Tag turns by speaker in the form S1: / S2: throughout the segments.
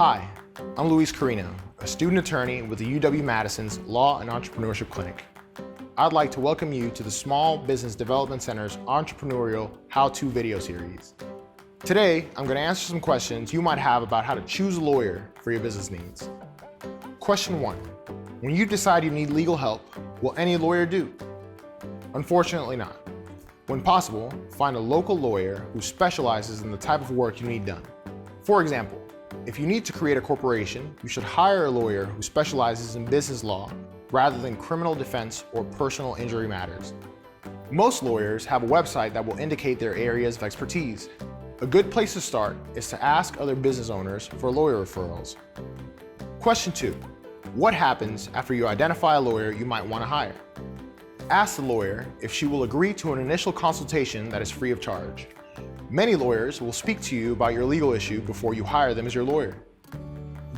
S1: Hi, I'm Luis Carino, a student attorney with the UW-Madison's Law and Entrepreneurship Clinic. I'd like to welcome you to the Small Business Development Center's Entrepreneurial How-To video series. Today, I'm going to answer some questions you might have about how to choose a lawyer for your business needs. Question 1. When you decide you need legal help, will any lawyer do? Unfortunately not. When possible, find a local lawyer who specializes in the type of work you need done. For example, if you need to create a corporation, you should hire a lawyer who specializes in business law rather than criminal defense or personal injury matters. Most lawyers have a website that will indicate their areas of expertise. A good place to start is to ask other business owners for lawyer referrals. Question 2. What happens after you identify a lawyer you might want to hire? Ask the lawyer if she will agree to an initial consultation that is free of charge. Many lawyers will speak to you about your legal issue before you hire them as your lawyer.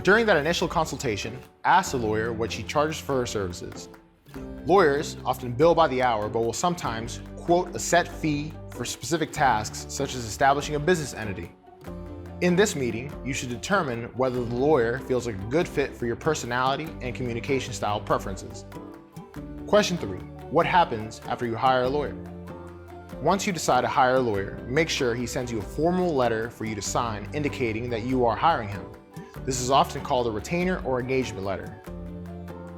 S1: During that initial consultation, ask the lawyer what she charges for her services. Lawyers often bill by the hour, but will sometimes quote a set fee for specific tasks, such as establishing a business entity. In this meeting, you should determine whether the lawyer feels like a good fit for your personality and communication style preferences. Question 3. What happens after you hire a lawyer? Once you decide to hire a lawyer, make sure he sends you a formal letter for you to sign indicating that you are hiring him. This is often called a retainer or engagement letter.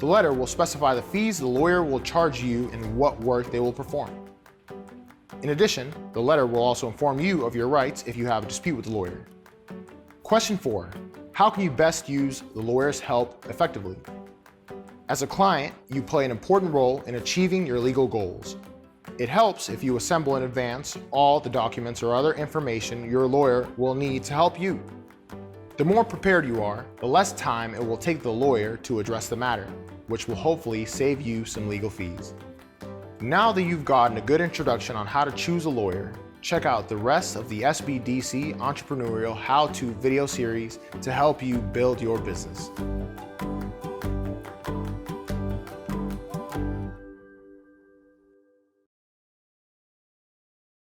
S1: The letter will specify the fees the lawyer will charge you and what work they will perform. In addition, the letter will also inform you of your rights if you have a dispute with the lawyer. Question 4. How can you best use the lawyer's help effectively? As a client, you play an important role in achieving your legal goals. It helps if you assemble in advance all the documents or other information your lawyer will need to help you. The more prepared you are, the less time it will take the lawyer to address the matter, which will hopefully save you some legal fees. Now that you've gotten a good introduction on how to choose a lawyer, check out the rest of the SBDC Entrepreneurial How-To video series to help you build your business.